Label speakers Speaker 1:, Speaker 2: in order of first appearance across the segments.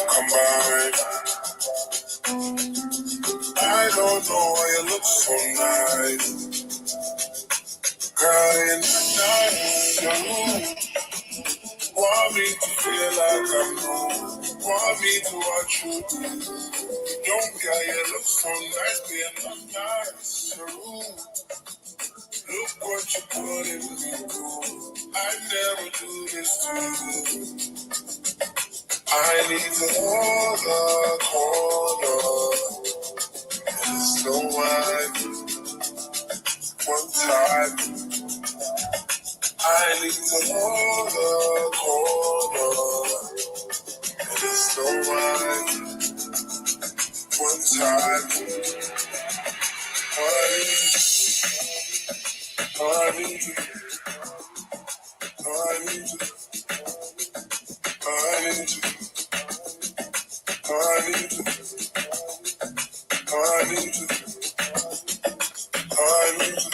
Speaker 1: combined. I don't know why you look so nice. Girl, in the night, you want me to feel like I'm new. Want me to watch you do. Don't care, you look so nice, being nice. Look what you put in me, girl. I never do this to you. I need to hold the corner. It's so wide. One time. I need to hold the corner. It's so wide. One time. I need you. I need you. I need you. I need you. I need you. I need you.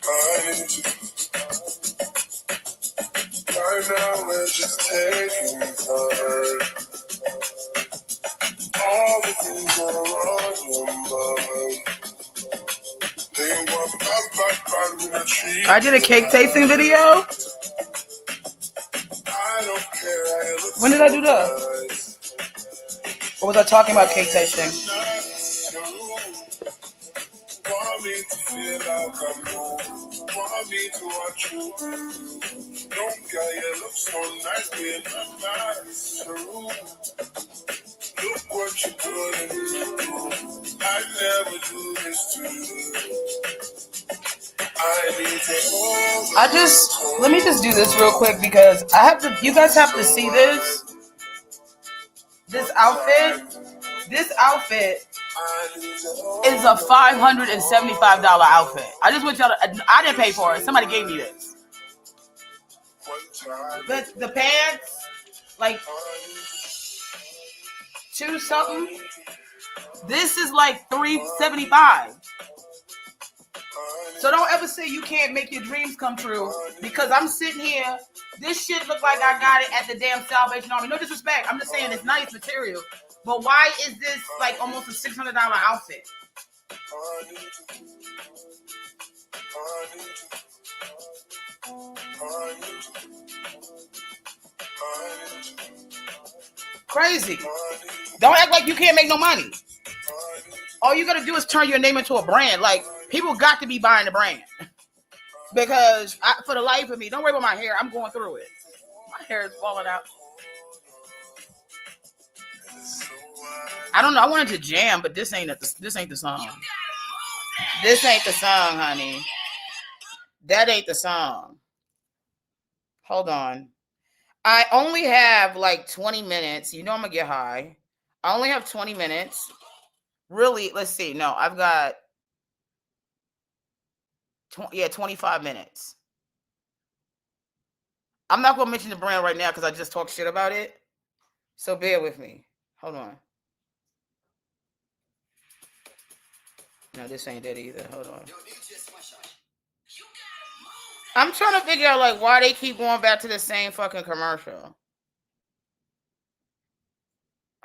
Speaker 1: I need you. Right now we're just taking time. All the things that are on your mind. They want back in the tree.
Speaker 2: I did a cake tasting video.
Speaker 1: I don't care.
Speaker 2: When did I do that? Or was I talking about cake tasting?
Speaker 1: Want me to feel like I'm home. Want me to watch you. Don't care, you look so nice, being nice. Look what you put in me. I never do this to you. I need to hold.
Speaker 2: Let me just do this real quick because you guys have to see this. This outfit is a $575 outfit. I just want y'all to, I didn't pay for it. Somebody gave me this. But the pants, like $2 something. This is like $375. So don't ever say you can't make your dreams come true because I'm sitting here. This shit look like I got it at the damn Salvation Army. No disrespect. I'm just saying it's nice material. But why is this like almost a $600 outfit? Crazy. Don't act like you can't make no money. All you gotta do is turn your name into a brand. Like, people got to be buying the brand. Because for the life of me, don't worry about my hair. I'm going through it. My hair is falling out. I don't know. I wanted to jam, but this ain't the song. This ain't the song, honey. That ain't the song. Hold on. I only have like 20 minutes. You know I'm gonna get high. I only have 20 minutes. Really, let's see. No, I've got 25 minutes. I'm not gonna mention the brand right now because I just talked shit about it. So bear with me. Hold on. No, this ain't that either. Hold on. I'm trying to figure out like why they keep going back to the same fucking commercial.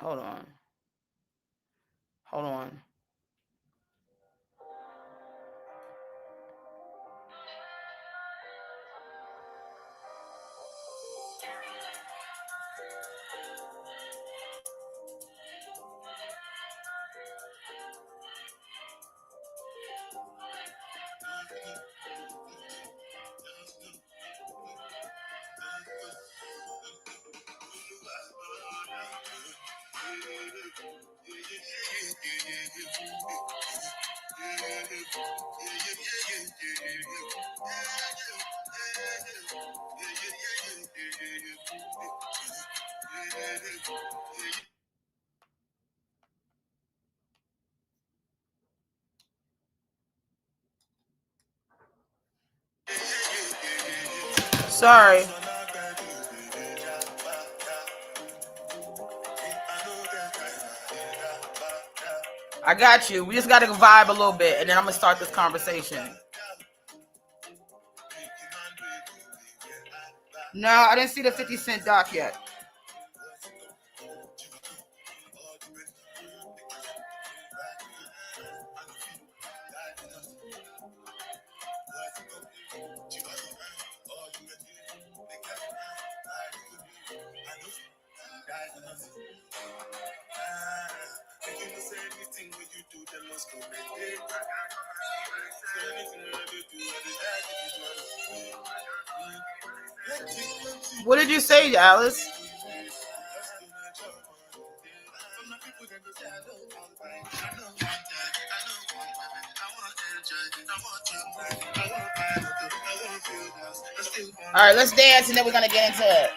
Speaker 2: Hold on. Hold on. Sorry. I got you. We just got to vibe a little bit, and then I'm going to start this conversation. No, I didn't see the 50 Cent doc yet. What did you say, Alice? All right, let's dance and then we're gonna get into it.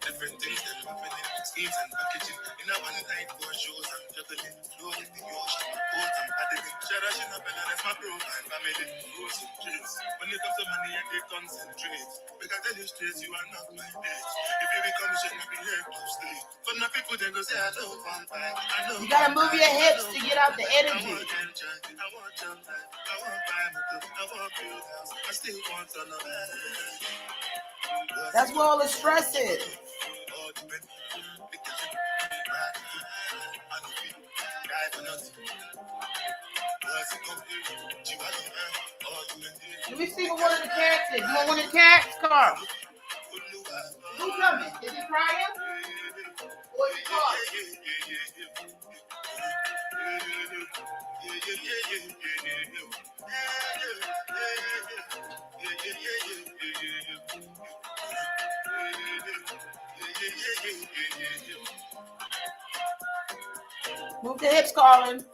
Speaker 1: Different things that happening, schemes and packaging. In a one night for shows and juggling, flow in the ocean, boat and paddling. Sharash in a bella, that's my bro, my family. Rose and drinks. When it comes to money, I they concentrate. Because I tell you straight, you are not my bitch. If you become shit, I be here to stay. But now people then go say I don't want back.
Speaker 2: You gotta move your hips to get out the energy.
Speaker 1: I want jump back. I want buy motor. I want build house. I still want to know.
Speaker 2: That's where all the stress is. Let me see what one of the cats is. You want one of the cats, Carl? Who's coming? Is it Brian? Or is it Carl? Move the hips, Colin.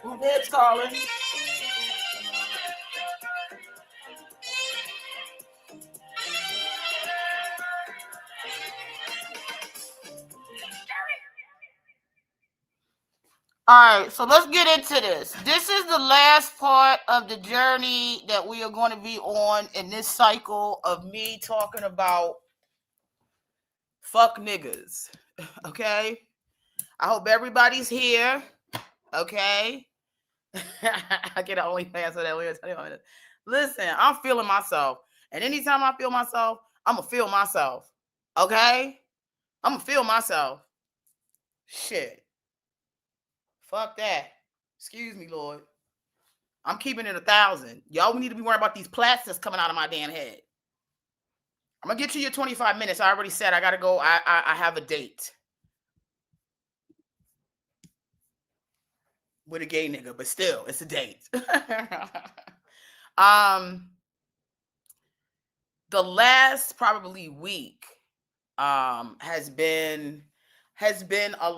Speaker 2: Move the hips, Colin. All right, so let's get into this. This is the last part of the journey that we are going to be on in this cycle of me talking about fuck niggas. Okay? I hope everybody's here. Okay? I get an OnlyFans for that. Listen, I'm feeling myself. And anytime I feel myself, I'm going to feel myself. Okay? I'm going to feel myself. Shit. Fuck that. Excuse me, Lord. I'm keeping it 1,000. Y'all need to be worried about these plaits that's coming out of my damn head. I'm going to get to your 25 minutes. I already said I got to go. I have a date with a gay nigga, but still, it's a date. The last probably week there's been a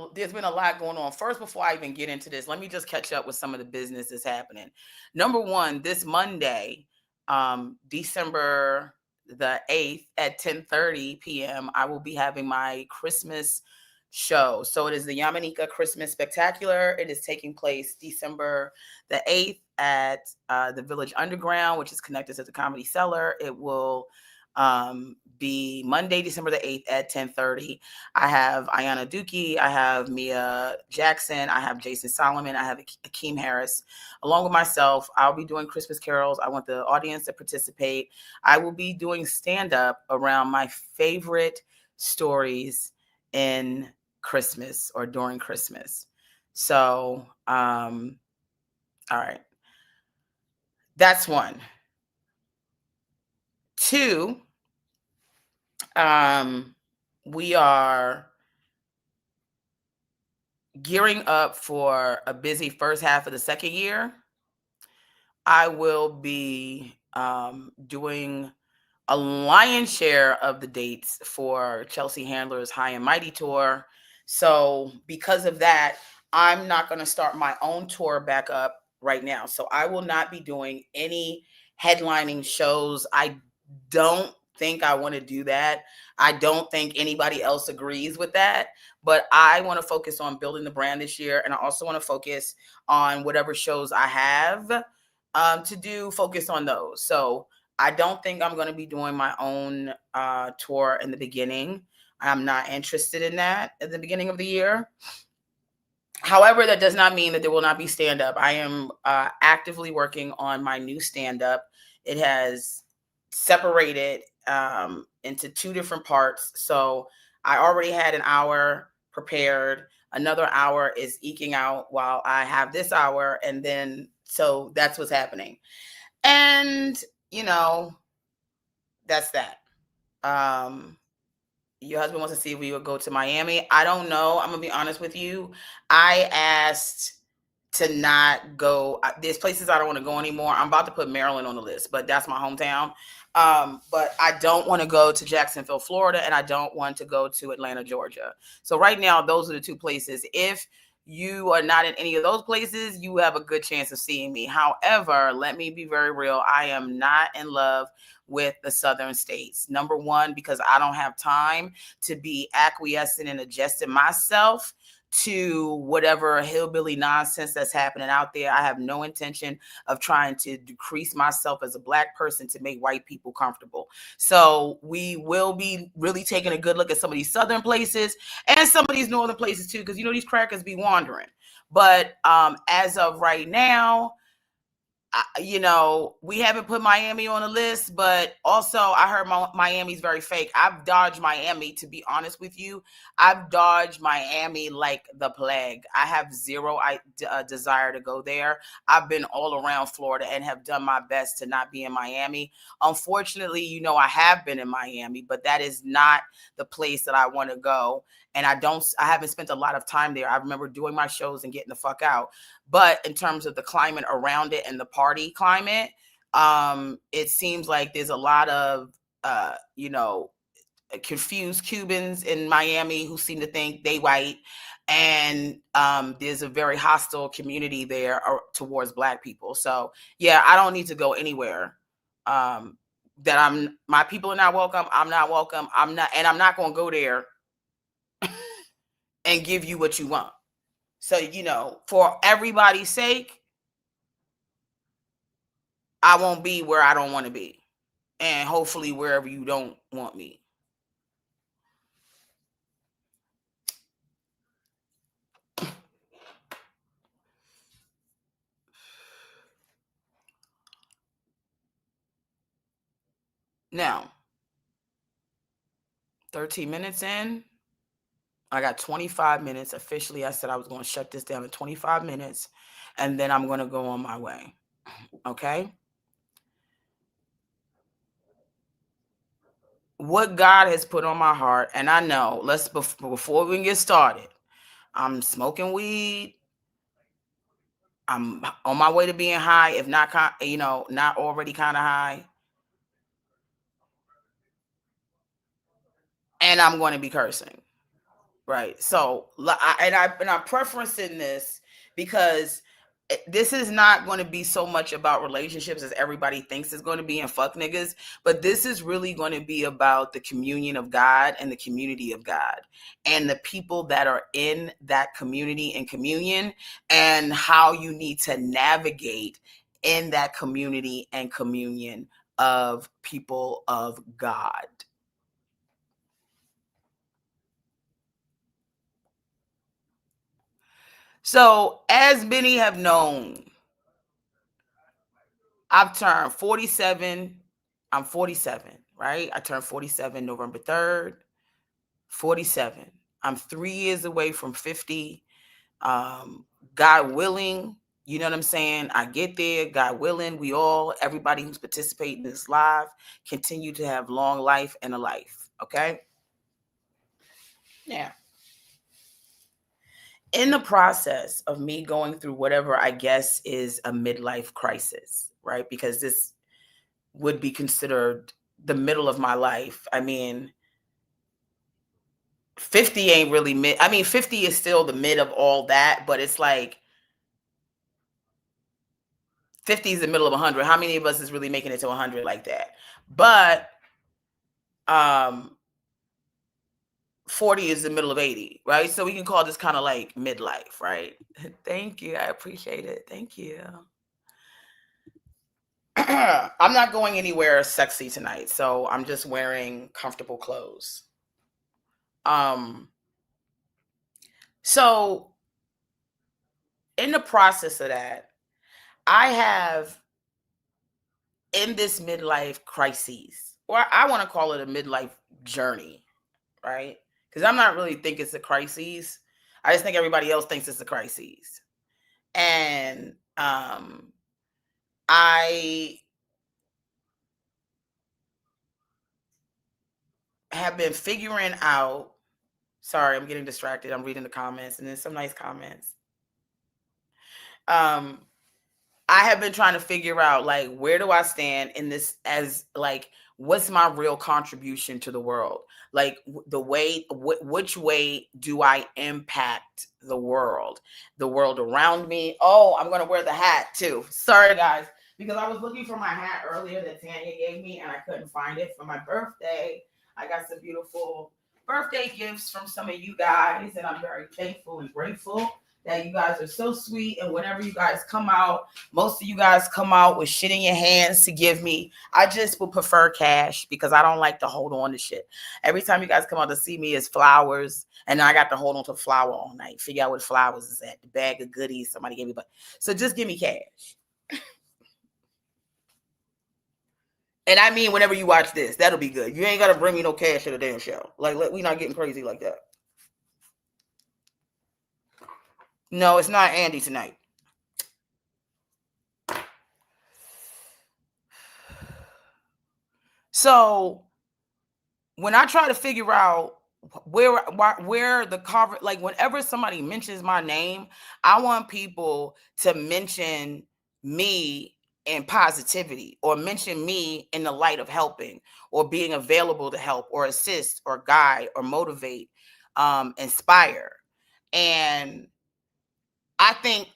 Speaker 2: lot going on. First, before I even get into this, let me just catch up with some of the business that's happening. Number one, this Monday, December the 8th at 10:30 p.m., I will be having my Christmas show. So it is the Yamanika Christmas Spectacular. It is taking place December the 8th at the Village Underground, which is connected to the Comedy Cellar. It will be Monday, December the 8th at 10:30. I have Ayana Dookie, I have Mia Jackson, I have Jason Solomon, I have Akeem Harris. Along with myself, I'll be doing Christmas carols. I want the audience to participate. I will be doing stand-up around my favorite stories in Christmas or during Christmas. So, all right. That's one. Two, we are gearing up for a busy first half of the second year. I will be doing a lion's share of the dates for Chelsea Handler's High and Mighty tour. So because of that, I'm not going to start my own tour back up right now. So I will not be doing any headlining shows. I don't think I want to do that. I don't think anybody else agrees with that, but I want to focus on building the brand this year. And I also want to focus on whatever shows I have to do, focus on those. So I don't think I'm going to be doing my own tour in the beginning. I'm not interested in that at the beginning of the year. However, that does not mean that there will not be stand-up. I am actively working on my new stand-up. It has separated into two different parts. So I already had an hour prepared. Another hour is eking out while I have this hour. And then, so that's what's happening. And, you know, that's that. Um, your husband wants to see if we would go to Miami. I don't know. I'm gonna be honest with you. I asked to not go. There's places I don't want to go anymore. I'm about to put Maryland on the list, but that's my hometown. But I don't want to go to Jacksonville, Florida, and I don't want to go to Atlanta, Georgia. So right now, those are the two places. If you are not in any of those places, you have a good chance of seeing me. However, let me be very real. I am not in love with the southern states. Number one, because I don't have time to be acquiescing and adjusting myself to whatever hillbilly nonsense that's happening out there. I have no intention of trying to decrease myself as a Black person to make white people comfortable. So we will be really taking a good look at some of these southern places and some of these northern places too, because these crackers be wandering. But as of right now, we haven't put Miami on the list, but also I heard Miami's very fake. I've dodged Miami, to be honest with you. I've dodged Miami like the plague. I have zero desire to go there. I've been all around Florida and have done my best to not be in Miami. Unfortunately, I have been in Miami, but that is not the place that I want to go. And I haven't spent a lot of time there. I remember doing my shows and getting the fuck out. But in terms of the climate around it and the party climate, it seems like there's a lot of, confused Cubans in Miami who seem to think they white. And there's a very hostile community there towards Black people. So, yeah, I don't need to go anywhere that my people are not welcome. I'm not welcome. I'm not going to go there and give you what you want. So, for everybody's sake, I won't be where I don't want to be. And hopefully wherever you don't want me. Now, 13 minutes in, I got 25 minutes. Officially, I said I was going to shut this down in 25 minutes, and then I'm going to go on my way. Okay? What God has put on my heart, and I know, before we get started, I'm smoking weed. I'm on my way to being high, if not, not already kind of high. And I'm going to be cursing. Right. So, I'm preferencing this because this is not going to be so much about relationships as everybody thinks it's going to be, and fuck niggas, but this is really going to be about the communion of God and the community of God and the people that are in that community and communion, and how you need to navigate in that community and communion of people of God. So, as many have known, I've turned 47. I'm 47, right? I turned 47 November 3rd. 47. I'm 3 years away from 50. God willing, you know what I'm saying? I get there, God willing, everybody who's participating in this live, continue to have long life and a life, okay? Now, in the process of me going through whatever I guess is a midlife crisis, right? Because this would be considered the middle of my life. I mean, 50 ain't really mid. I mean, 50 is still the mid of all that, but it's like 50 is the middle of 100. How many of us is really making it to 100 like that? But 40 is the middle of 80, right? So we can call this kind of like midlife, right? Thank you. I appreciate it. Thank you. I'm not going anywhere sexy tonight, so I'm just wearing comfortable clothes. So in the process of that, I have, in this midlife crisis, or I want to call it a midlife journey, right? Because I'm not really think it's a crisis. I just think everybody else thinks it's a crisis. And I have been figuring out. Sorry, I'm getting distracted. I'm reading the comments, and there's some nice comments. I have been trying to figure out, like, where do I stand in this, as like, what's my real contribution to the world? Like, the way, which way do I impact the world around me? Oh, I'm going to wear the hat too. Sorry, guys, because I was looking for my hat earlier that Tanya gave me and I couldn't find it for my birthday. I got some beautiful birthday gifts from some of you guys, and I'm very thankful and grateful that you guys are so sweet. And whenever you guys come out, most of you guys come out with shit in your hands to give me. I just would prefer cash because I don't like to hold on to shit. Every time you guys come out to see me, it's flowers, and I got to hold on to the flower all night. Figure out what flowers is at. The bag of goodies somebody gave me. But so just give me cash. And I mean, whenever you watch this, that'll be good. You ain't got to bring me no cash to the damn show. Like, we not getting crazy like that. No, it's not Andy tonight. So when I try to figure out where the cover, like, whenever somebody mentions my name, I want people to mention me in positivity, or mention me in the light of helping, or being available to help, or assist, or guide, or motivate, inspire. And I think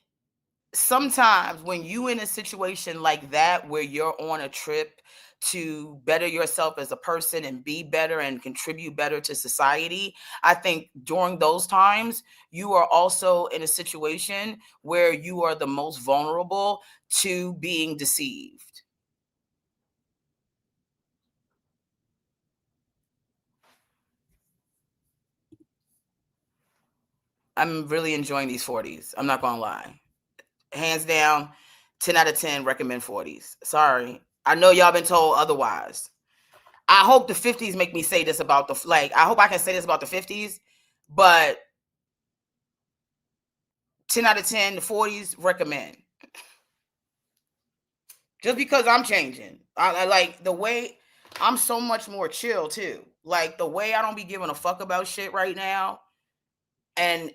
Speaker 2: sometimes when you in a situation like that, where you're on a trip to better yourself as a person and be better and contribute better to society, I think during those times, you are also in a situation where you are the most vulnerable to being deceived. I'm really enjoying these 40s. I'm not gonna lie. Hands down, 10 out of 10 recommend 40s. Sorry. I know y'all been told otherwise. I hope the 50s make me say this about the, like, I hope I can say this about the 50s, but 10 out of 10, the 40s recommend. Just because I'm changing. I like the way I'm so much more chill too. Like, the way I don't be giving a fuck about shit right now, and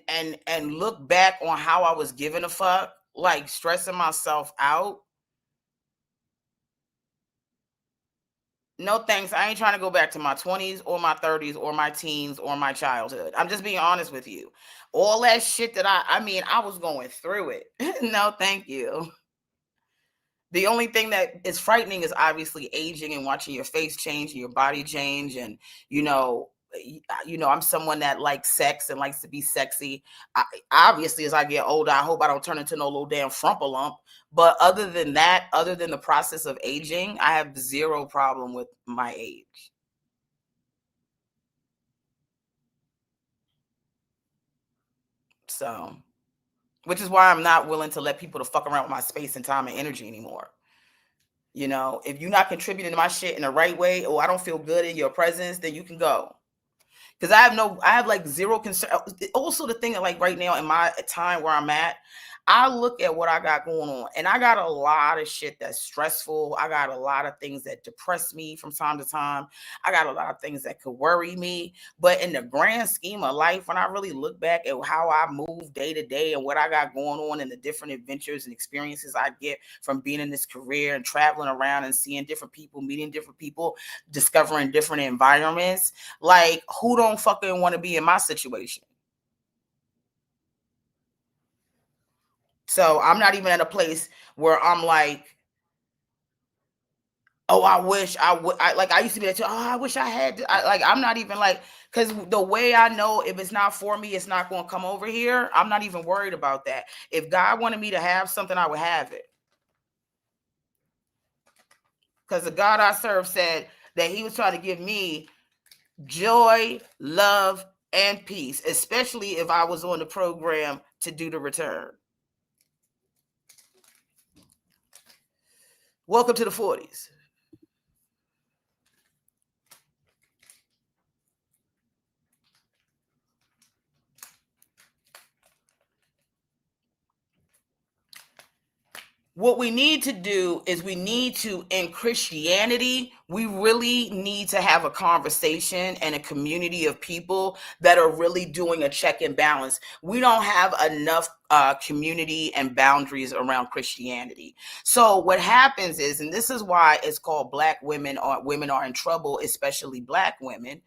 Speaker 2: look back on how I was giving a fuck, like stressing myself out. No thanks. I ain't trying to go back to my 20s or my 30s or my teens or my childhood. I'm just being honest with you. All that shit that I mean, I was going through it. No, thank you. The only thing that is frightening is obviously aging and watching your face change and your body change. And, I'm someone that likes sex and likes to be sexy. Obviously, as I get older, I hope I don't turn into no little damn frumple lump. But other than that, other than the process of aging, I have zero problem with my age. So, which is why I'm not willing to let people to fuck around with my space and time and energy anymore. If you're not contributing to my shit in the right way, or I don't feel good in your presence, then you can go. Because I have like zero concern. Also, the thing that, like, right now in my time where I'm at, I look at what I got going on, and I got a lot of shit that's stressful. I got a lot of things that depress me from time to time. I got a lot of things that could worry me. But in the grand scheme of life, when I really look back at how I move day to day and what I got going on and the different adventures and experiences I get from being in this career and traveling around and seeing different people, meeting different people, discovering different environments, like, who don't fucking want to be in my situation? So I'm not even at a place where I'm like, oh, I wish I would. I used to be like, oh, I wish I had. I'm not even like, because the way I know, if it's not for me, it's not going to come over here. I'm not even worried about that. If God wanted me to have something, I would have it. Because the God I serve said that he was trying to give me joy, love, and peace, especially if I was on the program to do the return. Welcome to the 40s. what we need to do is we need to, in Christianity, we really need to have a conversation and a community of people that are really doing a check and balance. We don't have enough community and boundaries around Christianity. So what happens is, and this is why it's called Black women, or women are in trouble, especially Black women,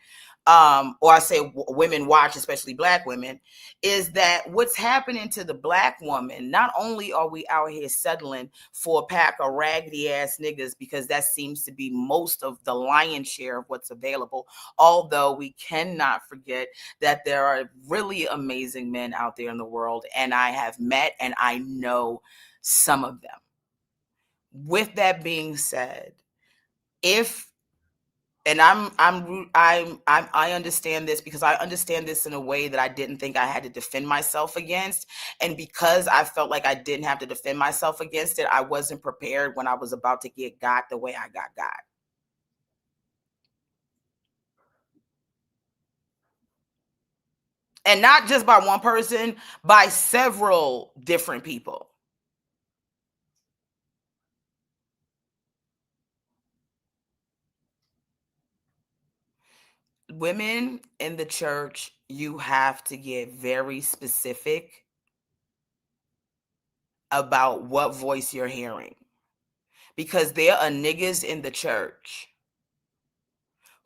Speaker 2: or I say women watch, especially Black women, is that what's happening to the Black woman, not only are we out here settling for a pack of raggedy ass niggas, because that seems to be most of the lion's share of what's available, although we cannot forget that there are really amazing men out there in the world, and I have met and I know some of them. With that being said, if and I understand this, because I understand this in a way that I didn't think I had to defend myself against, and because I felt like I didn't have to defend myself against it, I wasn't prepared when I was about to get got the way I got. And not just by one person, by several different people. Women in the church, you have to get very specific about what voice you're hearing, because there are niggas in the church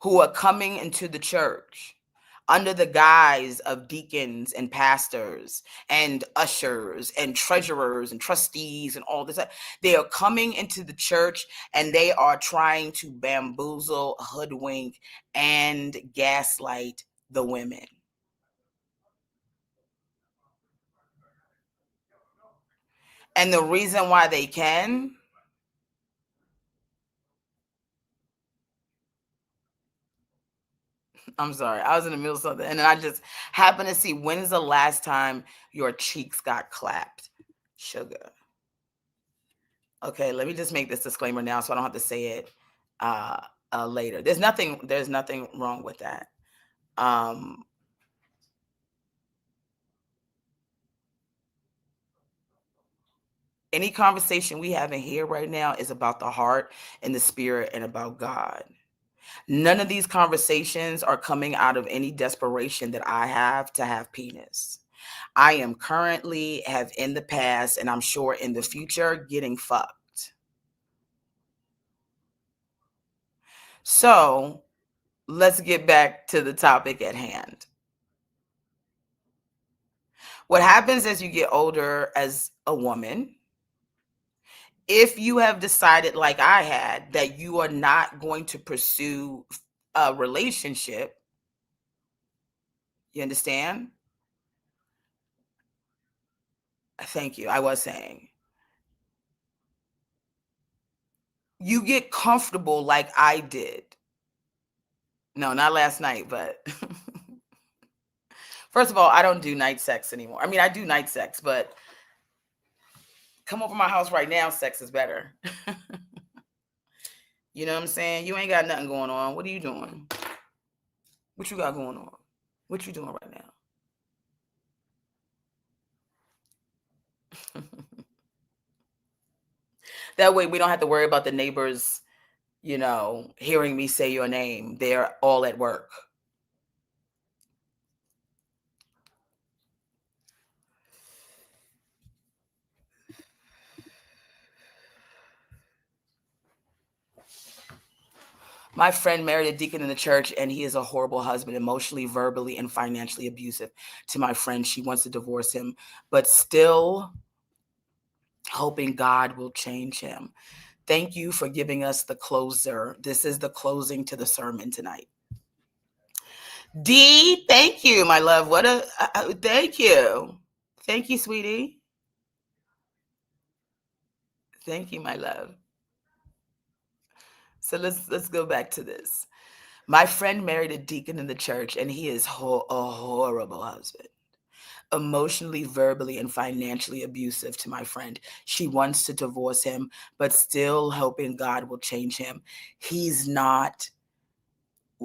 Speaker 2: who are coming into the church under the guise of deacons and pastors and ushers and treasurers and trustees and all this. They are coming into the church and they are trying to bamboozle, hoodwink, and gaslight the women. And the reason why they can, I'm sorry, I was in the middle of something and then I just happened to see, when's the last time your cheeks got clapped? Sugar. Okay, let me just make this disclaimer now so I don't have to say it later. There's nothing wrong with that. Um, any conversation we have in here right now is about the heart and the spirit and about God. None of these conversations are coming out of any desperation that I have to have penis. I am currently, have in the past, and I'm sure in the future, getting fucked. So let's get back to the topic at hand. What happens as you get older as a woman, if you have decided, like I had, that you are not going to pursue a relationship, you understand? Thank you. I was saying, you get comfortable like I did. No, not last night, but first of all, I don't do night sex anymore. I mean, I do night sex, but come over my house right now, sex is better. You know what I'm saying? You ain't got nothing going on. What are you doing? What you got going on? What you doing right now? That way we don't have to worry about the neighbors, hearing me say your name. They're all at work. My friend married a deacon in the church, and he is a horrible husband, emotionally, verbally, and financially abusive to my friend. She wants to divorce him, but still hoping God will change him. Thank you for giving us the closer. This is the closing to the sermon tonight. D, thank you, my love. Thank you. Thank you, sweetie. Thank you, my love. So let's go back to this. My friend married a deacon in the church, and he is a horrible husband. Emotionally, verbally, and financially abusive to my friend. She wants to divorce him, but still hoping God will change him. He's not.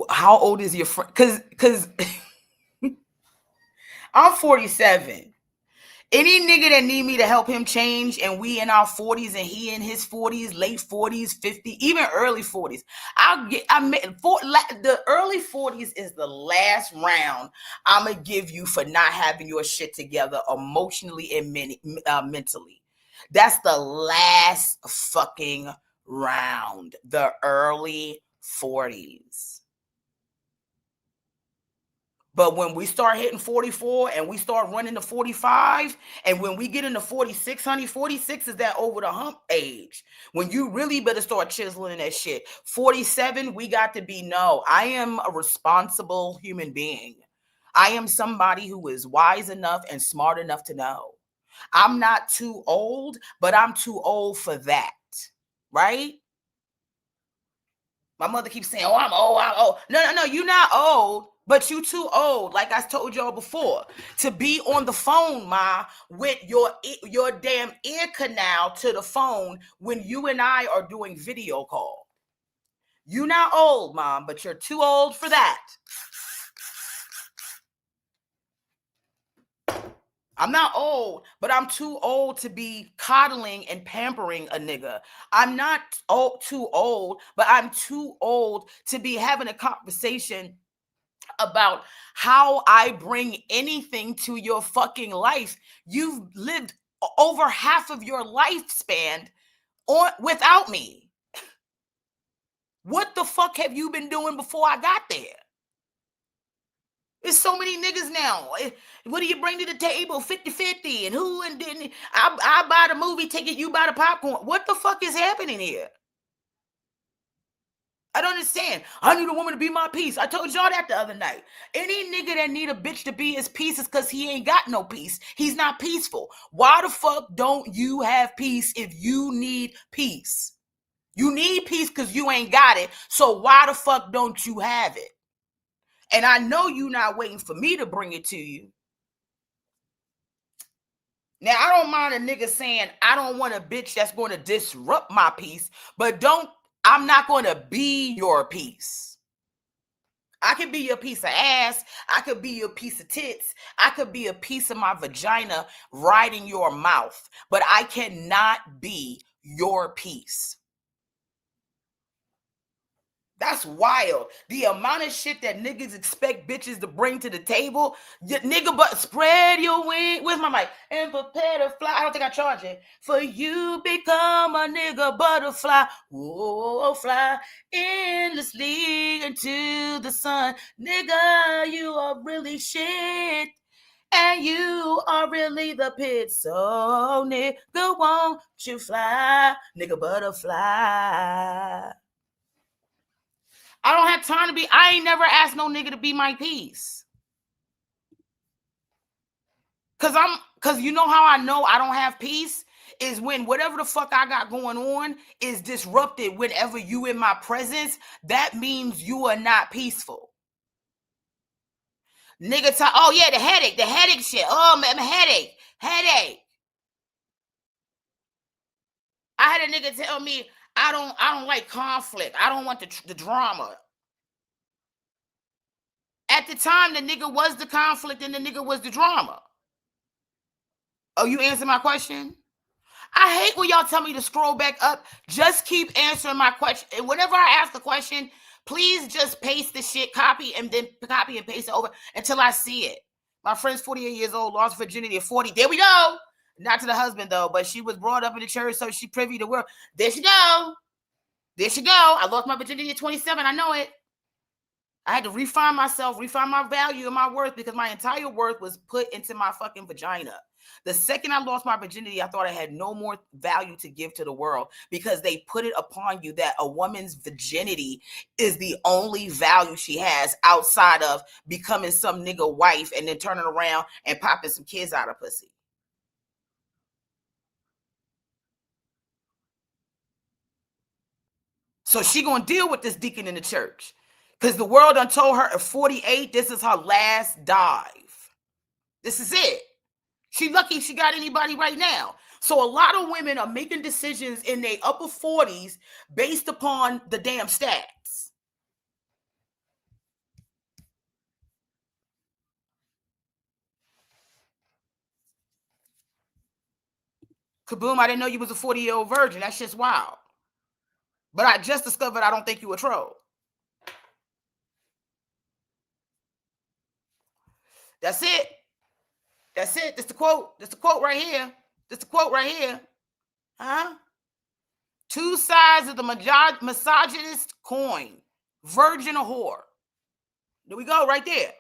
Speaker 2: How old is your friend? Because I'm 47. Any nigga that need me to help him change, and we in our 40s and he in his 40s, late 40s, 50, even early 40s. The early 40s is the last round I'm gonna give you for not having your shit together emotionally and mentally. That's the last fucking round. The early 40s. But when we start hitting 44 and we start running to 45, and when we get into 46, honey, 46 is that over the hump age. When you really better start chiseling that shit. 47, we got to be, no, I am a responsible human being. I am somebody who is wise enough and smart enough to know. I'm not too old, but I'm too old for that, right? My mother keeps saying, oh, I'm old. No, you're not old, but you too old, like I told y'all before, to be on the phone, Ma, with your damn ear canal to the phone when you and I are doing video call. You're not old, Mom, but you're too old for that. I'm not old, but I'm too old to be coddling and pampering a nigga. I'm not too old, but I'm too old to be having a conversation about how I bring anything to your fucking life. You've lived over half of your lifespan without me. What the fuck have you been doing before I got there? There's so many niggas now. What do you bring to the table? 50-50. And who and didn't I buy the movie ticket, you buy the popcorn. What the fuck is happening here? I don't understand. I need a woman to be my peace. I told y'all that the other night. Any nigga that need a bitch to be his peace is because he ain't got no peace. He's not peaceful. Why the fuck don't you have peace if you need peace? You need peace because you ain't got it. So why the fuck don't you have it? And I know you not waiting for me to bring it to you. Now, I don't mind a nigga saying, I don't want a bitch that's going to disrupt my peace, but I'm not going to be your peace. I could be your piece of ass. I could be your piece of tits. I could be a piece of my vagina riding your mouth, but I cannot be your piece. That's wild. The amount of shit that niggas expect bitches to bring to the table. Nigga, but spread your wings. Where's my mic? And prepare to fly. I don't think I charge it. For you become a nigga butterfly. Whoa, fly endlessly into the sun. Nigga, you are really shit. And you are really the pit. So, nigga, won't you fly? Nigga, butterfly. I don't have time to be. I ain't never asked no nigga to be my piece. Cause you know how I know I don't have peace is when whatever the fuck I got going on is disrupted whenever you in my presence. That means you are not peaceful. Nigga talk, oh yeah, the headache shit. Oh man, headache. I had a nigga tell me I don't like conflict. I don't want the drama. At the time, the nigga was the conflict and the nigga was the drama. Oh, you answer my question? I hate when y'all tell me to scroll back up. Just keep answering my question. And whenever I ask the question, please just paste the shit, copy and paste it over until I see it. My friend's 48 years old, lost virginity at 40. There we go. Not to the husband, though, but she was brought up in the church, so she privy to the world. There she go. I lost my virginity at 27. I know it. I had to refine myself, refine my value and my worth because my entire worth was put into my fucking vagina. The second I lost my virginity, I thought I had no more value to give to the world because they put it upon you that a woman's virginity is the only value she has outside of becoming some nigga wife and then turning around and popping some kids out of pussy. So she gonna deal with this deacon in the church. Because the world done told her at 48, this is her last dive. This is it. She lucky she got anybody right now. So a lot of women are making decisions in their upper 40s based upon the damn stats. Kaboom, I didn't know you was a 40-year-old virgin. That shit's wild. But I just discovered I don't think you a troll. That's it. That's it. That's the quote. That's the quote right here. That's the quote right here. Huh? Two sides of the misogynist coin. Virgin or whore. There we go, right there.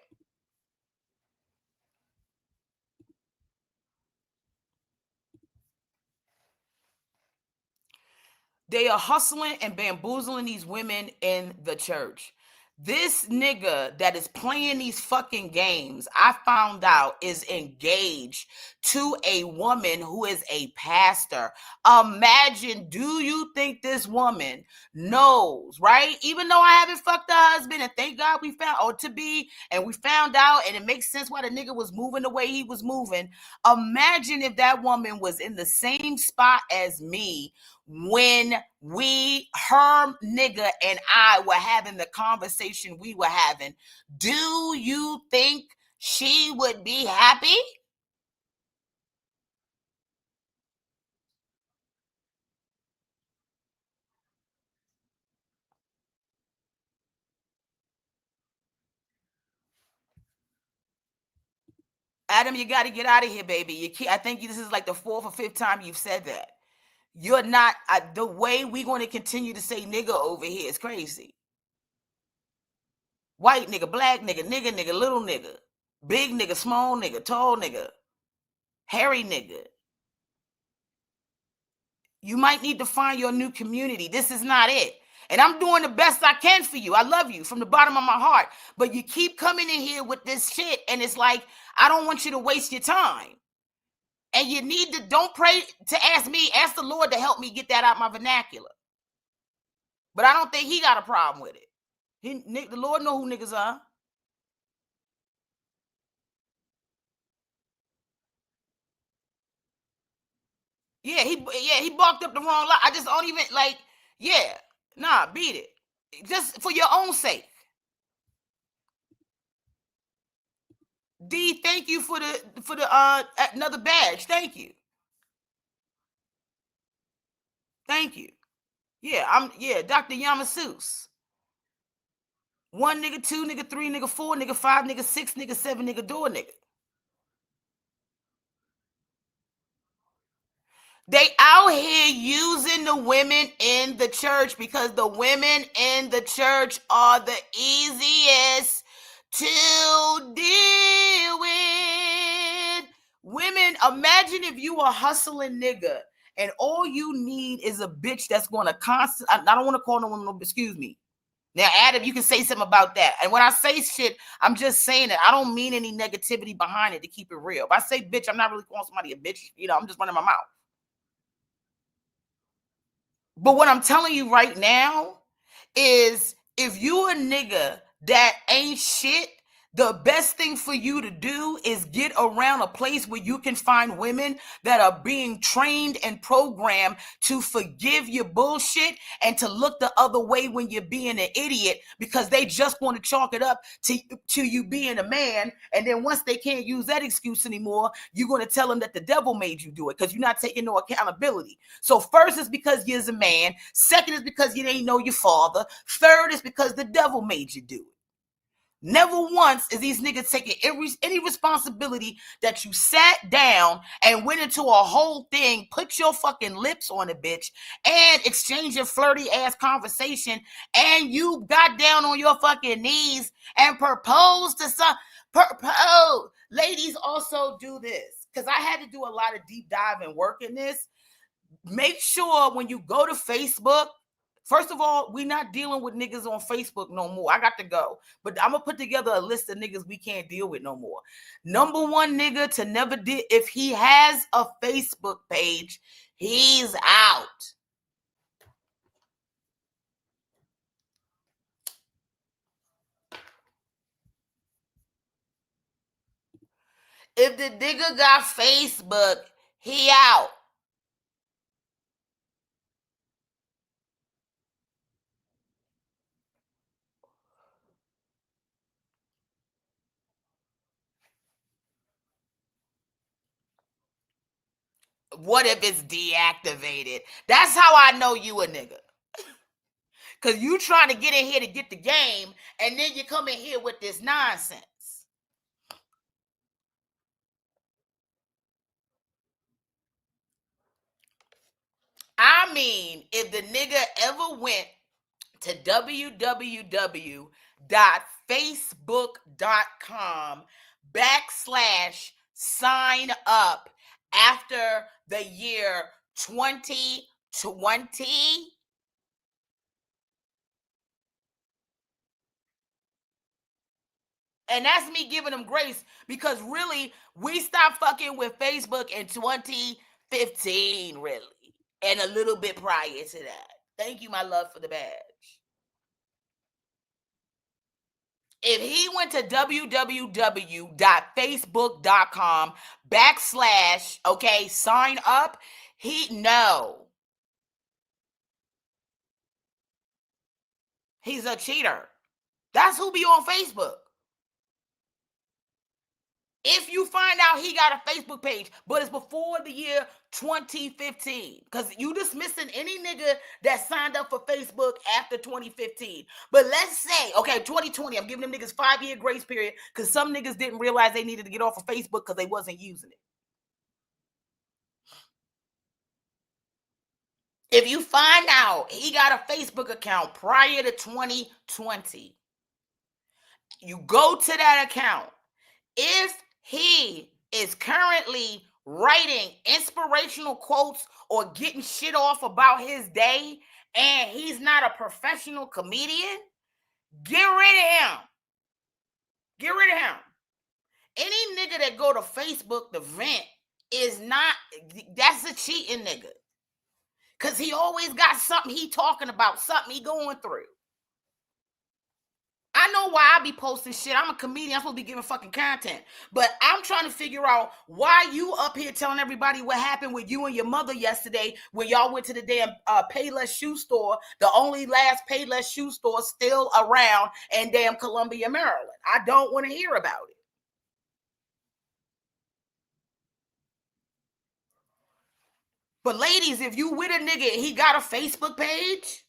Speaker 2: They are hustling and bamboozling these women in the church. This nigga that is playing these fucking games, I found out, is engaged to a woman who is a pastor. Imagine, do you think this woman knows, right? Even though I haven't fucked her husband, and thank God we found, or to be, and we found out, and it makes sense why the nigga was moving the way he was moving. Imagine if that woman was in the same spot as me when her nigga and I were having the conversation we were having. Do you think she would be happy? Adam, you got to get out of here, baby. I think this is like the 4th or 5th time you've said that. You're not, the way we're going to continue to say nigga over here is crazy. White nigga, black nigga, nigga, little nigga, big nigga, small nigga, tall nigga, hairy nigga. You might need to find your new community. This is not it. And I'm doing the best I can for you. I love you from the bottom of my heart. But you keep coming in here with this shit. And it's like, I don't want you to waste your time. And you need to, don't pray to ask me, ask the Lord to help me get that out my vernacular. But I don't think he got a problem with it. The Lord know who niggas are. Yeah, he barked up the wrong line. I just don't even like, yeah, nah, beat it. Just for your own sake. D, thank you for the another badge. Thank you. Thank you. Yeah, Dr. Yamasus. 1 nigga, 2 nigga, 3 nigga, 4 nigga, 5 nigga, 6 nigga, 7 nigga, door nigga. They out here using the women in the church because the women in the church are the easiest to deal with. Women, imagine if you a hustling nigga and all you need is a bitch that's going to I don't want to call no one, no, excuse me. Now, Adam, you can say something about that. And when I say shit, I'm just saying it. I don't mean any negativity behind it, to keep it real. If I say bitch, I'm not really calling somebody a bitch. I'm just running my mouth. But what I'm telling you right now is, if you a nigga that ain't shit, the best thing for you to do is get around a place where you can find women that are being trained and programmed to forgive your bullshit and to look the other way when you're being an idiot, because they just want to chalk it up to you being a man. And then once they can't use that excuse anymore, you're going to tell them that the devil made you do it because you're not taking no accountability. So first is because you're a man. Second is because you didn't know your father. Third is because the devil made you do it. Never once is these niggas taking any responsibility that you sat down and went into a whole thing, put your fucking lips on a bitch, and exchanged your flirty ass conversation, and you got down on your fucking knees and proposed to some. Ladies also do this, because I had to do a lot of deep dive and work in this. Make sure when you go to Facebook, first of all, we're not dealing with niggas on Facebook no more. I got to go. But I'm going to put together a list of niggas we can't deal with no more. Number one nigga to never deal, if he has a Facebook page, he's out. If the nigga got Facebook, he out. What if it's deactivated? That's how I know you a nigga. Because you trying to get in here to get the game, and then you come in here with this nonsense. I mean, if the nigga ever went to www.facebook.com/sign up after the year 2020, and that's me giving them grace, because really we stopped fucking with Facebook in 2015, really, and a little bit prior to that. Thank you, my love, for the badge. If he went to www.facebook.com/sign up, no. He's a cheater. That's who be on Facebook. If you find out he got a Facebook page, but it's before the year 2015, because you dismissing any nigga that signed up for Facebook after 2015. But let's say, okay, 2020, I'm giving them niggas 5-year grace period, because some niggas didn't realize they needed to get off of Facebook because they wasn't using it. If you find out he got a Facebook account prior to 2020, you go to that account. If he is currently writing inspirational quotes or getting shit off about his day, and he's not a professional comedian, get rid of him. Get rid of him. Any nigga that go to Facebook to vent is not, that's a cheating nigga. Because he always got something he talking about, something he going through. I know why I be posting shit. I'm a comedian. I'm supposed to be giving fucking content. But I'm trying to figure out why you up here telling everybody what happened with you and your mother yesterday when y'all went to the damn Payless shoe store, the only last Payless shoe store still around in damn Columbia, Maryland. I don't want to hear about it. But ladies, if you with a nigga and he got a Facebook page,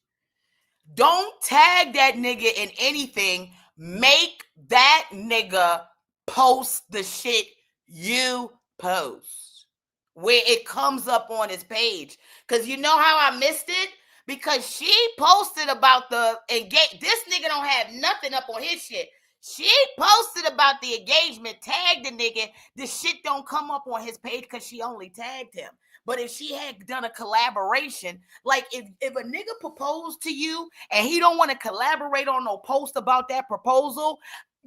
Speaker 2: don't tag that nigga in anything. Make that nigga post the shit you post where it comes up on his page. Because you know how I missed it? Because she posted about the engagement. This nigga don't have nothing up on his shit. She posted about the engagement, tagged the nigga. The shit don't come up on his page because she only tagged him. But if she had done a collaboration, like if a nigga proposed to you and he don't want to collaborate on no post about that proposal,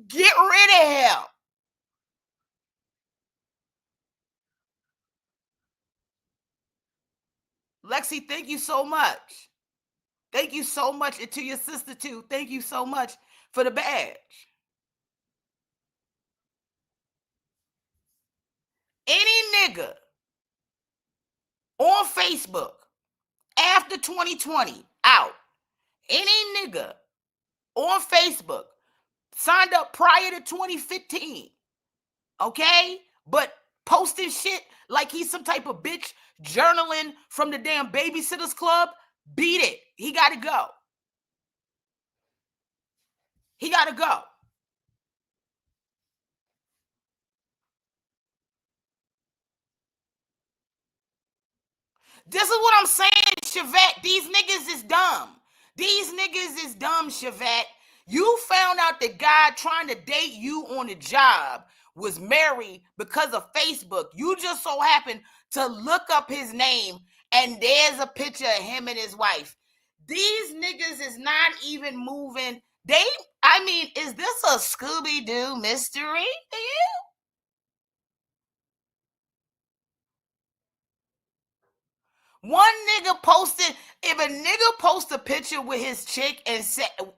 Speaker 2: get rid of him. Lexi, thank you so much. Thank you so much. And to your sister too, thank you so much for the badge. Any nigga on Facebook after 2020 out, any nigga on Facebook signed up prior to 2015, okay, but posting shit like he's some type of bitch journaling from the damn Babysitters Club, beat it. He got to go. He got to go. This is what I'm saying, Chevette. These niggas is dumb. These niggas is dumb, Chevette. You found out the guy trying to date you on the job was married because of Facebook. You just so happened to look up his name and there's a picture of him and his wife. These niggas is not even moving. Is this a Scooby-Doo mystery to you? One nigga posted, if a nigga post a picture with his chick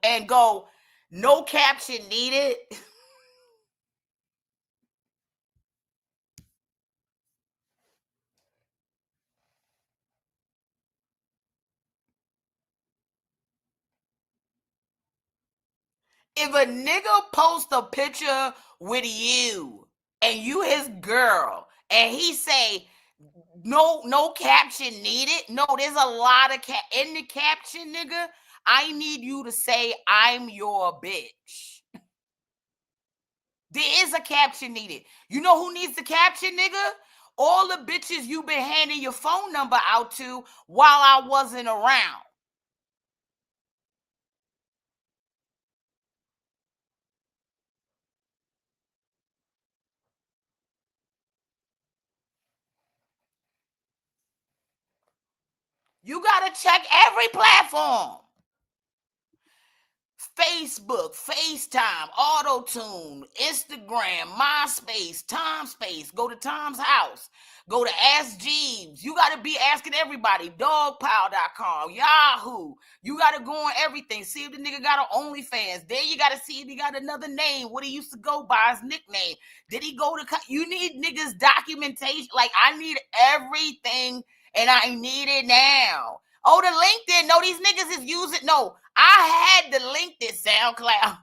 Speaker 2: and go, no caption needed. If a nigga post a picture with you and you his girl and he say, No caption needed. No, there's a lot of in the caption, nigga. I need you to say I'm your bitch. There is a caption needed. You know who needs the caption, nigga? All the bitches you been handing your phone number out to while I wasn't around. You gotta check every platform. Facebook, FaceTime, AutoTune, Instagram, MySpace, TimeSpace. Go to Tom's house. Go to Ask Jeeves. You got to be asking everybody. Dogpile.com, Yahoo. You got to go on everything. See if the nigga got an OnlyFans. Then you got to see if he got another name. What he used to go by, his nickname. Did he go to... You need niggas documentation. Like, I need everything, and I need it now. Oh, the LinkedIn. No, these niggas is using... No, I had the LinkedIn SoundCloud.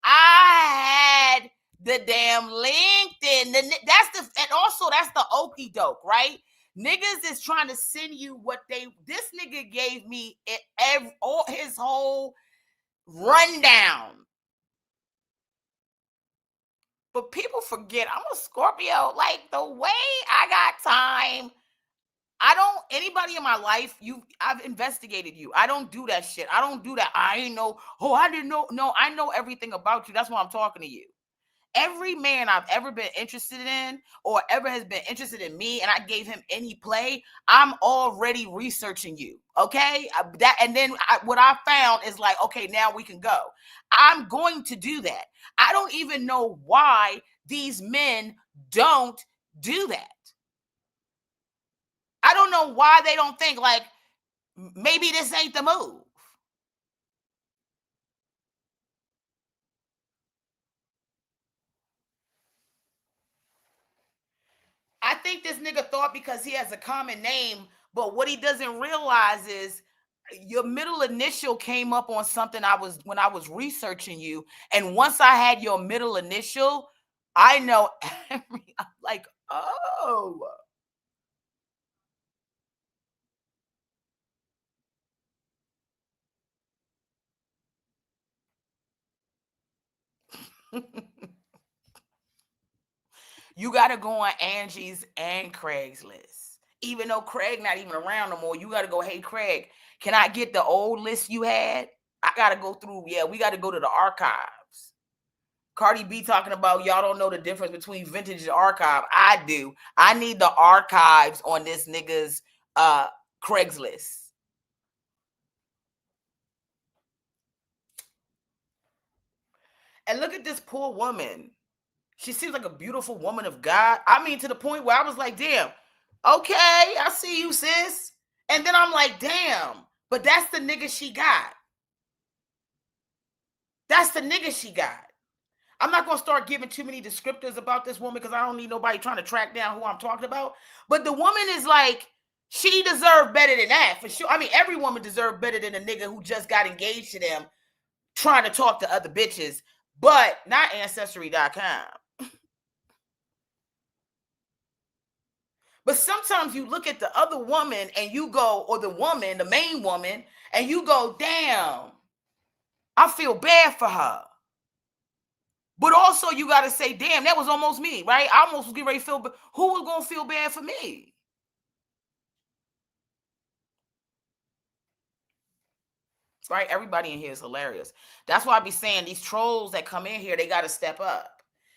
Speaker 2: I had the damn LinkedIn. That's the... And also, that's the okie doke, right? Niggas is trying to send you what they... This nigga gave me his whole rundown. But people forget I'm a Scorpio. Like, the way I got time... I don't, anybody in my life, I've investigated you. I don't do that shit. I don't do that. I ain't know, oh, I didn't know. No, I know everything about you. That's why I'm talking to you. Every man I've ever been interested in or ever has been interested in me and I gave him any play, I'm already researching you. Okay? And then what I found is like, okay, now we can go. I'm going to do that. I don't even know why these men don't do that. I don't know why they don't think like maybe this ain't the move. I think this nigga thought because he has a common name, but what he doesn't realize is your middle initial came up on something when I was researching you, and once I had your middle initial, I know I'm like, oh. You got to go on Angie's and Craigslist. Even though Craig not even around no more, you got to go, hey, Craig, can I get the old list you had? I got to go through. Yeah, we got to go to the archives. Cardi B talking about y'all don't know the difference between vintage and archive. I do. I need the archives on this nigga's Craigslist. And look at this poor woman. She seems like a beautiful woman of God. I mean, to the point where I was like, damn, okay, I see you, sis. And then I'm like, damn, but that's the nigga she got. That's the nigga she got. I'm not going to start giving too many descriptors about this woman because I don't need nobody trying to track down who I'm talking about. But the woman is like, she deserved better than that, for sure. I mean, every woman deserved better than a nigga who just got engaged to them trying to talk to other bitches, but not Ancestry.com. But sometimes you look at the other woman and you go, or the woman, the main woman, and you go, damn, I feel bad for her. But also you got to say, damn, that was almost me, right? I almost was getting ready to feel, who was going to feel bad for me? Right? Everybody in here is hilarious. That's why I be saying these trolls that come in here, they got to step up.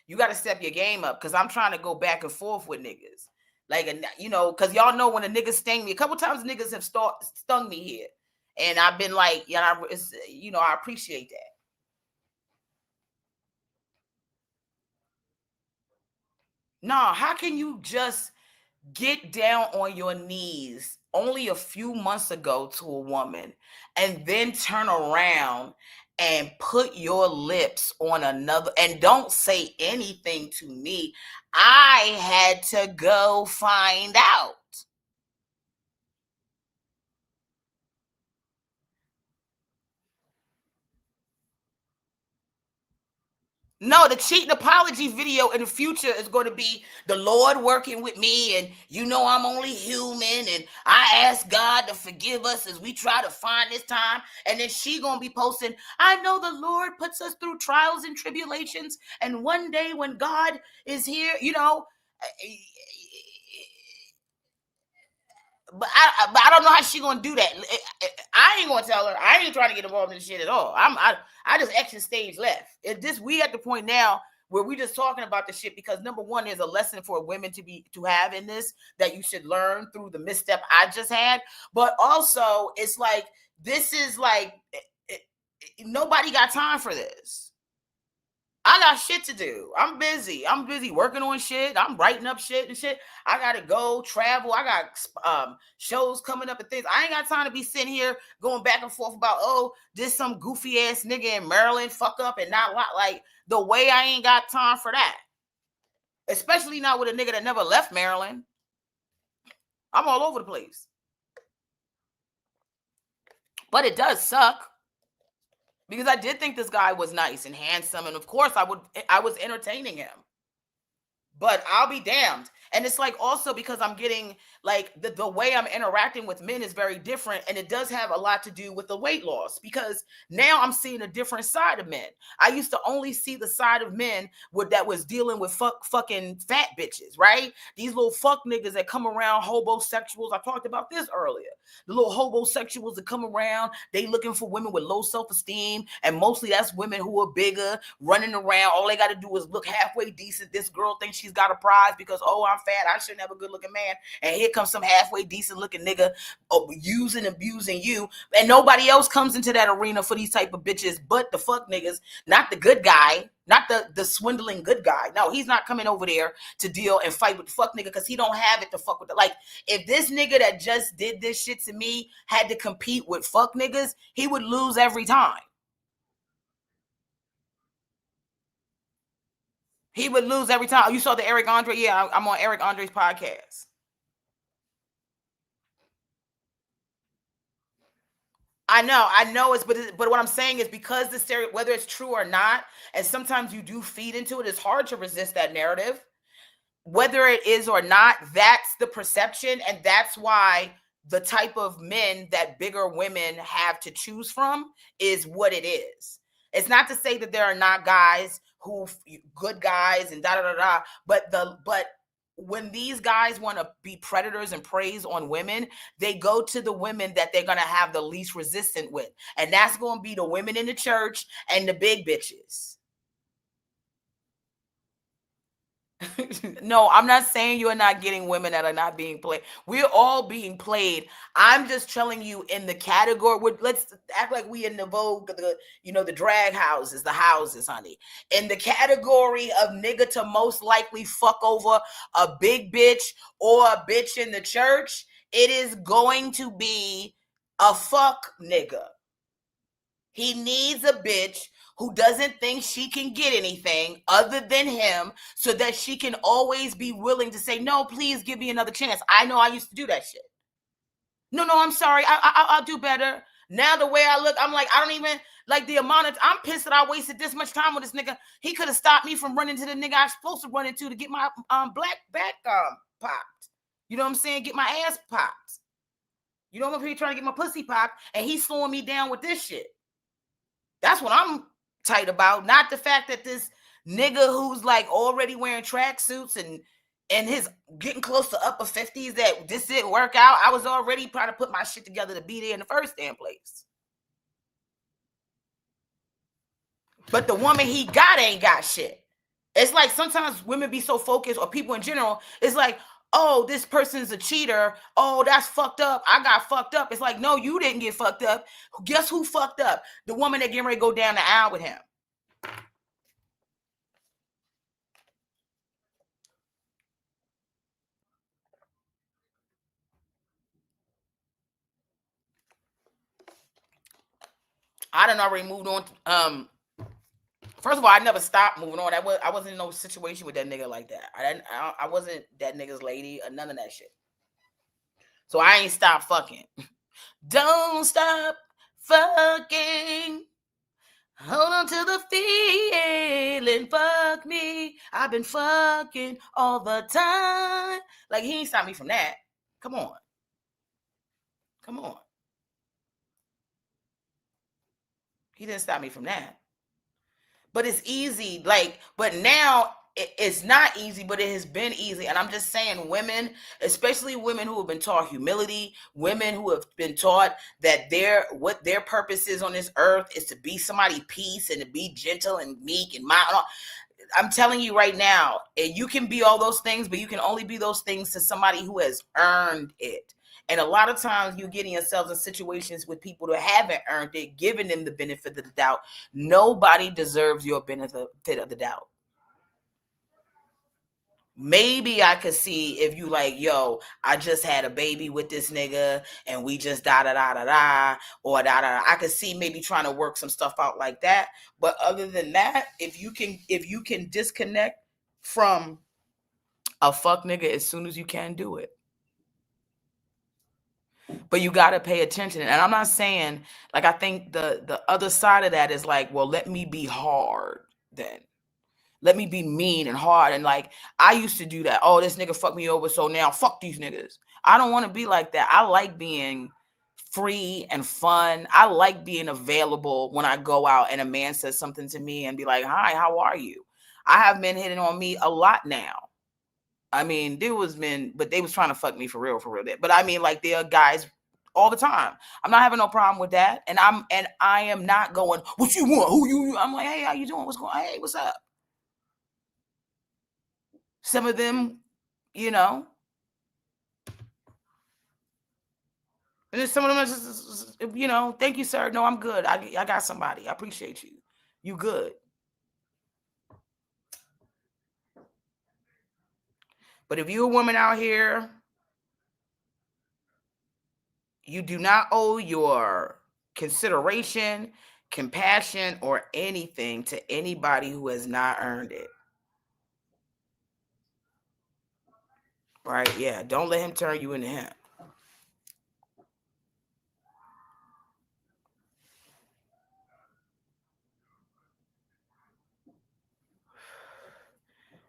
Speaker 2: You got to step your game up because I'm trying to go back and forth with niggas. Like, you know, because y'all know when a nigga sting me, a couple times niggas have stung me here. And I've been like, yeah, I appreciate that. Nah, how can you just get down on your knees only a few months ago to a woman and then turn around and put your lips on another and don't say anything to me? I had to go find out. No, the cheating apology video in the future is going to be the Lord working with me, and you know I'm only human, and I ask God to forgive us as we try to find this time. And then she going to be posting, I know the Lord puts us through trials and tribulations, and one day when God is here, you know. But I don't know how she gonna do that. I ain't gonna tell her. I ain't trying to get involved in this shit at all. I just exit stage left. We at the point now where we just talking about the shit because number one, there's a lesson for women to have in this that you should learn through the misstep I just had. But also, it's like this is like nobody got time for this. I got shit to do. I'm busy working on shit. I'm writing up shit and shit. I gotta go travel. I got shows coming up and things. I ain't got time to be sitting here going back and forth about, oh, this some goofy ass nigga in Maryland fuck up and not like the way. I ain't got time for that. Especially not with a nigga that never left Maryland. I'm all over the place. But it does suck. Because I did think this guy was nice and handsome. And of course I was entertaining him. But I'll be damned. And it's like also because I'm getting like the way I'm interacting with men is very different. And it does have a lot to do with the weight loss because now I'm seeing a different side of men. I used to only see the side of men that was dealing with fucking fat bitches, right? These little fuck niggas that come around, hobosexuals. I talked about this earlier. The little hobosexuals that come around, they looking for women with low self-esteem. And mostly that's women who are bigger, running around. All they got to do is look halfway decent. This girl thinks she's got a prize because, oh, I'm fat. I shouldn't have a good looking man. And here comes some halfway decent looking nigga using, abusing you. And nobody else comes into that arena for these type of bitches but the fuck niggas, not the good guy, not the swindling good guy. No, he's not coming over there to deal and fight with the fuck nigga because he don't have it to fuck with it. Like, if this nigga that just did this shit to me had to compete with fuck niggas, he would lose every time. He would lose every time. You saw the Eric Andre? Yeah, I'm on Eric Andre's podcast. I know it's, but what I'm saying is because the stereo, whether it's true or not, and sometimes you do feed into it, it's hard to resist that narrative. Whether it is or not, that's the perception, and that's why the type of men that bigger women have to choose from is what it is. It's not to say that there are not guys who good guys and da da da da, but when these guys want to be predators and preys on women, they go to the women that they're going to have the least resistance with. And that's going to be the women in the church and the big bitches. No, I'm not saying you're not getting women that are not being played. We're all being played. I'm just telling you in the category. Let's act like we in the Vogue, the drag houses, the houses, honey. In the category of nigga to most likely fuck over a big bitch or a bitch in the church, it is going to be a fuck nigga. He needs a bitch who doesn't think she can get anything other than him so that she can always be willing to say, no, please give me another chance. I know I used to do that shit. No, I'm sorry. I'll do better. Now the way I look, I'm like, I don't even like the amount of, I'm pissed that I wasted this much time with this nigga. He could have stopped me from running to the nigga I was supposed to run into to get my black back popped. You know what I'm saying? Get my ass popped. You know, I'm up here trying to get my pussy popped and he's slowing me down with this shit. That's what I'm tight about, not the fact that this nigga who's like already wearing tracksuits and his getting close to upper 50s that this didn't work out. I was already trying to put my shit together to be there in the first damn place. But the woman he got ain't got shit. It's like sometimes women be so focused, or people in general, it's like, oh, this person's a cheater. Oh, that's fucked up. I got fucked up. It's like, no, you didn't get fucked up. Guess who fucked up? The woman that getting ready to go down the aisle with him. I done already moved on. First of all, I never stopped moving on. I wasn't in no situation with that nigga like that. I wasn't that nigga's lady or none of that shit. So I ain't stopped fucking. Don't stop fucking. Hold on to the feeling. Caitlyn, fuck me. I've been fucking all the time. Like, he ain't stopped me from that. Come on. Come on. He didn't stop me from that. But it's easy. Like, but now it's not easy, but it has been easy. And I'm just saying, women, especially women who have been taught humility, women who have been taught that what their purpose is on this earth is to be somebody peace and to be gentle and meek and mild. I'm telling you right now, you can be all those things, but you can only be those things to somebody who has earned it. And a lot of times you're getting yourselves in situations with people that haven't earned it, giving them the benefit of the doubt. Nobody deserves your benefit of the doubt. Maybe I could see if you like, yo, I just had a baby with this nigga and we just da-da-da-da-da or da-da-da. I could see maybe trying to work some stuff out like that. But other than that, if you can disconnect from a fuck nigga as soon as you can, do it. But you got to pay attention. And I'm not saying, like, I think the other side of that is like, well, let me be hard then. Let me be mean and hard. And like, I used to do that. Oh, this nigga fucked me over, so now fuck these niggas. I don't want to be like that. I like being free and fun. I like being available when I go out and a man says something to me and be like, hi, how are you? I have men hitting on me a lot now. I mean, there was men, but they was trying to fuck me for real. But I mean, like, there are guys all the time. I'm not having no problem with that. And I am not going, what you want? Who you? I'm like, hey, how you doing? What's going on? Hey, what's up? Some of them, you know, and then some of them are just, you know, thank you, sir. No, I'm good. I got somebody. I appreciate you. You good. But if you're a woman out here, you do not owe your consideration, compassion, or anything to anybody who has not earned it. Right? Yeah. Don't let him turn you into him.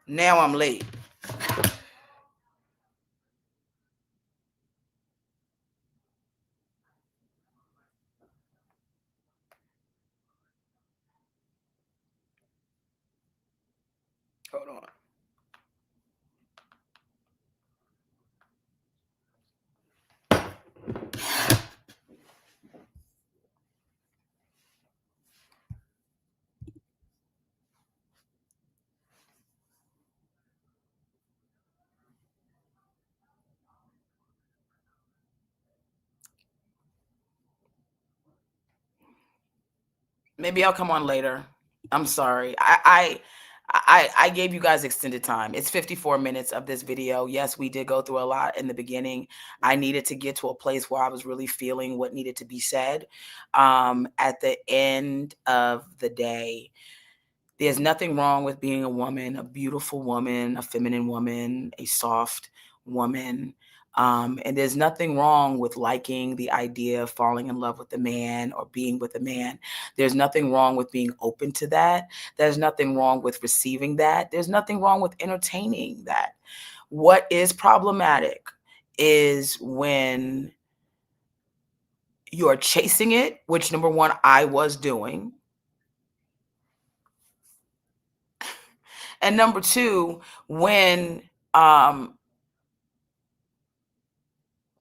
Speaker 2: Now I'm late. Hold on. Maybe I'll come on later. I'm sorry. I gave you guys extended time. It's 54 minutes of this video. Yes, we did go through a lot in the beginning. I needed to get to a place where I was really feeling what needed to be said. At the end of the day, there's nothing wrong with being a woman, a beautiful woman, a feminine woman, a soft woman. And there's nothing wrong with liking the idea of falling in love with a man or being with a man. There's nothing wrong with being open to that. There's nothing wrong with receiving that. There's nothing wrong with entertaining that. What is problematic is when you're chasing it, which, number one, I was doing. And number two, when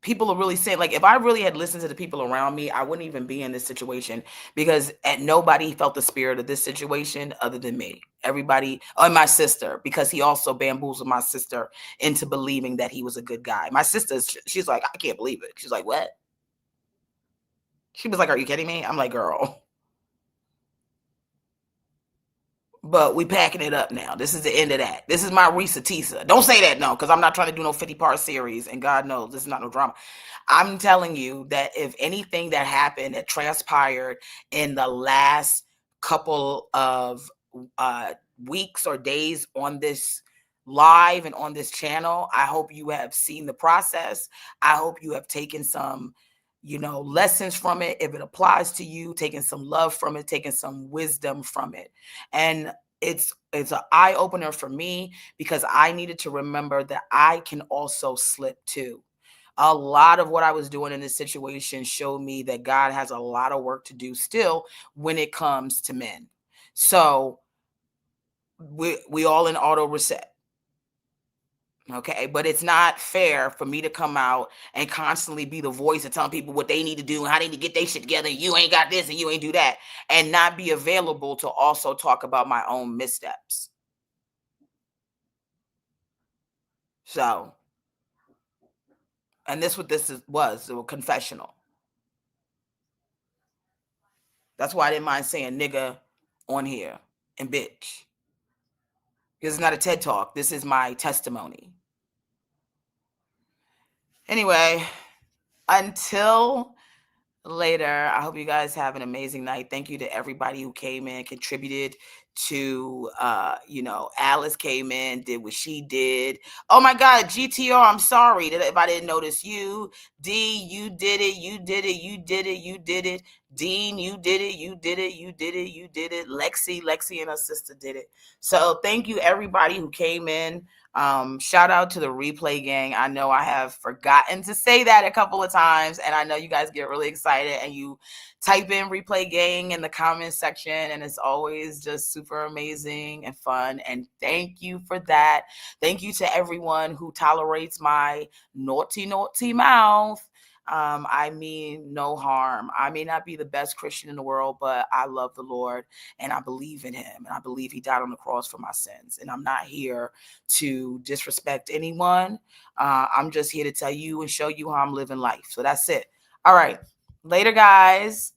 Speaker 2: people are really saying, like, if I really had listened to the people around me, I wouldn't even be in this situation, because nobody felt the spirit of this situation other than me. Everybody, and my sister, because he also bamboozled my sister into believing that he was a good guy. My sister, she's like, I can't believe it. She's like, what? She was like, are you kidding me? I'm like, girl. But we packing it up now. This is the end of that. This is my Risa Tisa. Don't say that, no, because I'm not trying to do no 50-part series, and God knows this is not no drama. I'm telling you that if anything that happened, that transpired in the last couple of weeks or days on this live and on this channel, I hope you have seen the process. I hope you have taken some, lessons from it, if it applies to you, taking some love from it, taking some wisdom from it. And it's an eye opener for me, because I needed to remember that I can also slip too. A lot of what I was doing in this situation showed me that God has a lot of work to do still when it comes to men. So we all in auto reset. Okay, but it's not fair for me to come out and constantly be the voice of telling people what they need to do and how they need to get their shit together. And you ain't got this and you ain't do that, and not be available to also talk about my own missteps. So, and this what was a confessional. That's why I didn't mind saying nigga on here and bitch. This is not a TED talk. This is my testimony. Anyway, until later, I hope you guys have an amazing night. Thank you to everybody who came in, contributed to Alice came in, did what she did. Oh my God, GTR, I'm sorry that if I didn't notice you. D, you did it, you did it, you did it, you did it. Dean, you did it, you did it, you did it, you did it. Lexi and her sister did it. So thank you everybody who came in. Shout out to the replay gang. I know I have forgotten to say that a couple of times, and I know you guys get really excited and you type in replay gang in the comment section, and it's always just super amazing and fun. And thank you for that. Thank you to everyone who tolerates my naughty mouth. I mean no harm. I may not be the best Christian in the world, but I love the Lord and I believe in him, and I believe he died on the cross for my sins. And I'm not here to disrespect anyone. I'm just here to tell you and show you how I'm living life. So that's it. All right. Later, guys.